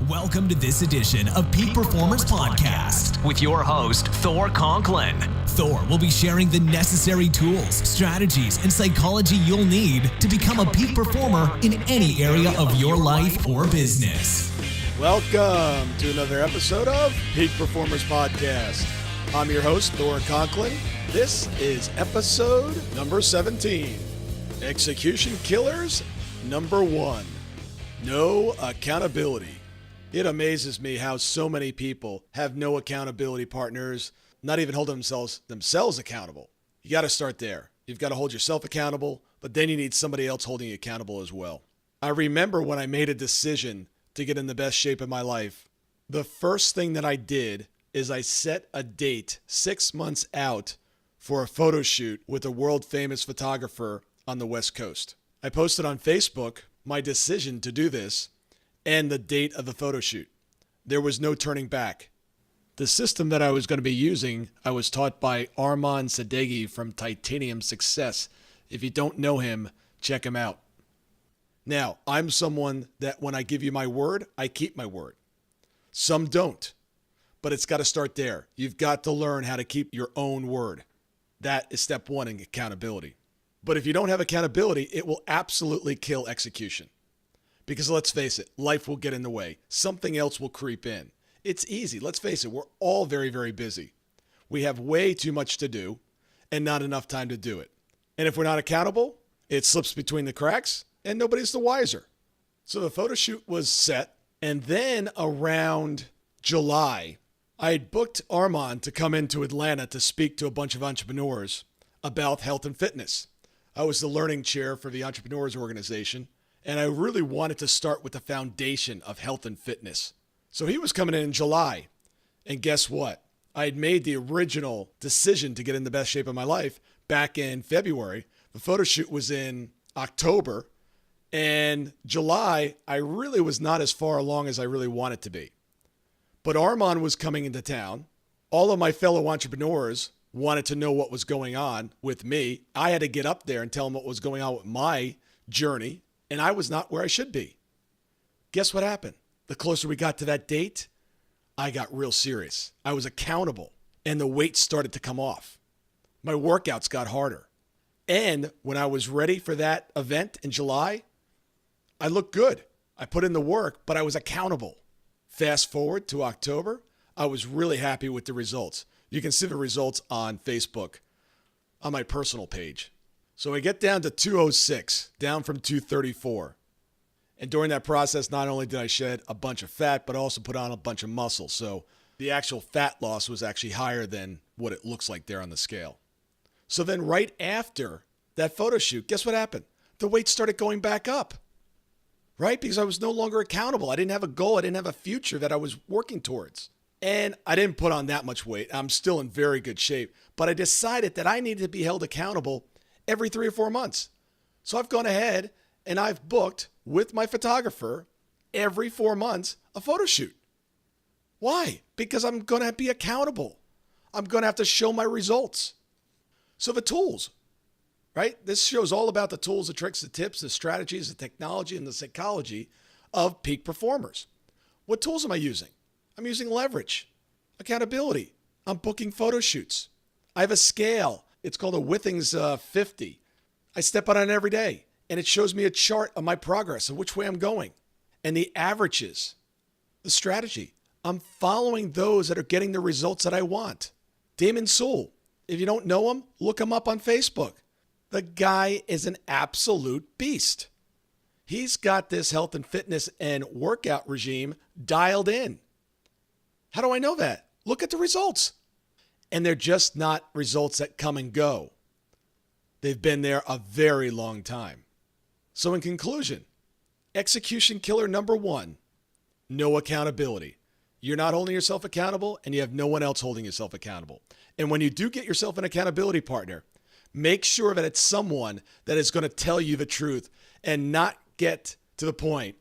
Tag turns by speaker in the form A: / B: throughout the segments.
A: Welcome to this edition of Peak Performers Podcast with your host, Thor Conklin. Thor will be sharing the necessary tools, strategies, and psychology you'll need to become a peak performer in any area of your life or business.
B: Welcome to another episode of Peak Performers Podcast. I'm your host, Thor Conklin. This is episode number 17. Execution Killers number 1. No accountability. It amazes me how so many people have no accountability partners, not even hold themselves accountable. You got to start there. You've got to hold yourself accountable, but then you need somebody else holding you accountable as well. I remember when I made a decision to get in the best shape of my life, the first thing that I did is I set a date 6 months out for a photo shoot with a world famous photographer on the West Coast. I posted on Facebook my decision to do this and the date of the photo shoot. There was no turning back. The system that I was going to be using, I was taught by Armand Sadeghi from Titanium Success. If you don't know him, check him out. Now, I'm someone that when I give you my word, I keep my word. Some don't, but it's got to start there. You've got to learn how to keep your own word. That is step one in accountability. But if you don't have accountability, it will absolutely kill execution. Because let's face it, life will get in the way. Something else will creep in. It's easy. Let's face it, we're all very, very busy. We have way too much to do and not enough time to do it. And if we're not accountable, it slips between the cracks and nobody's the wiser. So the photo shoot was set. And then around July, I had booked Armand to come into Atlanta to speak to a bunch of entrepreneurs about health and fitness. I was the learning chair for the Entrepreneurs Organization, and I really wanted to start with the foundation of health and fitness. So he was coming in July, and guess what? I had made the original decision to get in the best shape of my life back in February. The photo shoot was in October, and July, I really was not as far along as I really wanted to be. But Armand was coming into town. All of my fellow entrepreneurs wanted to know what was going on with me. I had to get up there and tell them what was going on with my journey, and I was not where I should be. Guess what happened? The closer we got to that date, I got real serious. I was accountable, and the weight started to come off. My workouts got harder. And when I was ready for that event in July, I looked good. I put in the work, but I was accountable. Fast forward to October, I was really happy with the results. You can see the results on Facebook on my personal page. So I get down to 206, down from 234. And during that process, not only did I shed a bunch of fat, but also put on a bunch of muscle. So the actual fat loss was actually higher than what it looks like there on the scale. So then right after that photo shoot, guess what happened? The weight started going back up, right? Because I was no longer accountable. I didn't have a goal. I didn't have a future that I was working towards. And I didn't put on that much weight. I'm still in very good shape. But I decided that I needed to be held accountable every 3 or 4 months. So I've gone ahead and I've booked with my photographer every 4 months a photo shoot. Why? Because I'm going to be accountable. I'm going to have to show my results. So the tools, right? This show's all about the tools, the tricks, the tips, the strategies, the technology, and the psychology of peak performers. What tools am I using? I'm using leverage, accountability. I'm booking photo shoots. I have a scale. It's called a Withings 50. I step on it every day, and it shows me a chart of my progress and which way I'm going. And the averages, the strategy. I'm following those that are getting the results that I want. Damon Sewell, if you don't know him, look him up on Facebook. The guy is an absolute beast. He's got this health and fitness and workout regime dialed in. How do I know that? Look at the results. And they're just not results that come and go. They've been there a very long time. So in conclusion, execution killer number 1, no accountability. You're not holding yourself accountable and you have no one else holding yourself accountable. And when you do get yourself an accountability partner, make sure that it's someone that is going to tell you the truth and not get to the point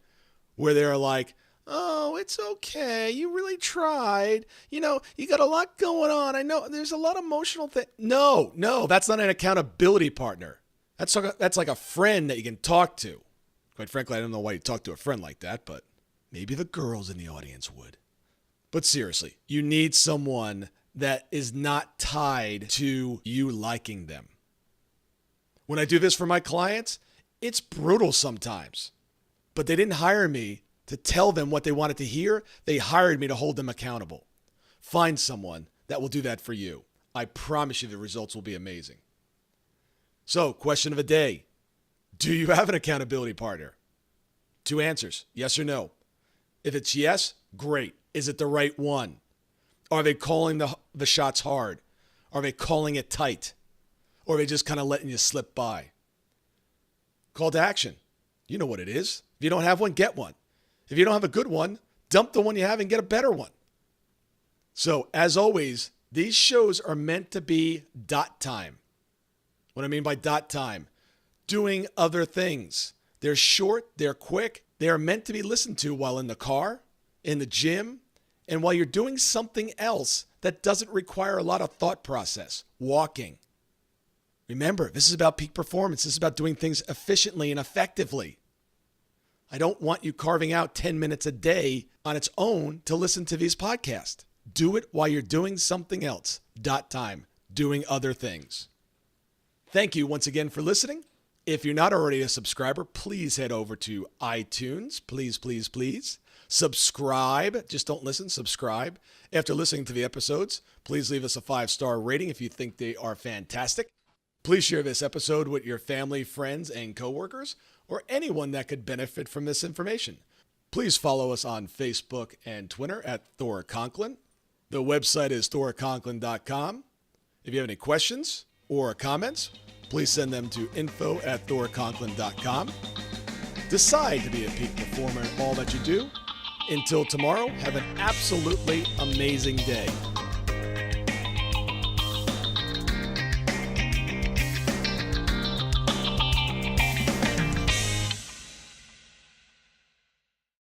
B: where they're like, oh, it's okay. You really tried. You know, you got a lot going on. I know there's a lot of emotional things. No, that's not an accountability partner. That's like a friend that you can talk to. Quite frankly, I don't know why you talk to a friend like that, but Maybe the girls in the audience would. But seriously, you need someone that is not tied to you liking them. When I do this for my clients, it's brutal sometimes. But they didn't hire me to tell them what they wanted to hear. They hired me to hold them accountable. Find someone that will do that for you. I promise you the results will be amazing. So, question of the day. Do you have an accountability partner? 2 answers, yes or no. If it's yes, great. Is it the right one? Are they calling the shots hard? Are they calling it tight? Or are they just kind of letting you slip by? Call to action. You know what it is. If you don't have one, get one. If you don't have a good one, dump the one you have and get a better one. So, as always, these shows are meant to be dot time. What I mean by dot time, doing other things. They're short, they're quick, they are meant to be listened to while in the car, in the gym, and while you're doing something else that doesn't require a lot of thought process, walking. Remember, this is about peak performance. This is about doing things efficiently and effectively. I don't want you carving out 10 minutes a day on its own to listen to these podcasts. Do it while you're doing something else. Dot time, doing other things. Thank you once again for listening. If you're not already a subscriber, please head over to iTunes. Please. Subscribe. Just don't listen, subscribe. After listening to the episodes, please leave us a 5-star rating if you think they are fantastic. Please share this episode with your family, friends, and coworkers, or anyone that could benefit from this information. Please follow us on Facebook and Twitter at Thor Conklin. The website is thorconklin.com. If you have any questions or comments, please send them to info@thorconklin.com. Decide to be a peak performer in all that you do. Until tomorrow, have an absolutely amazing day.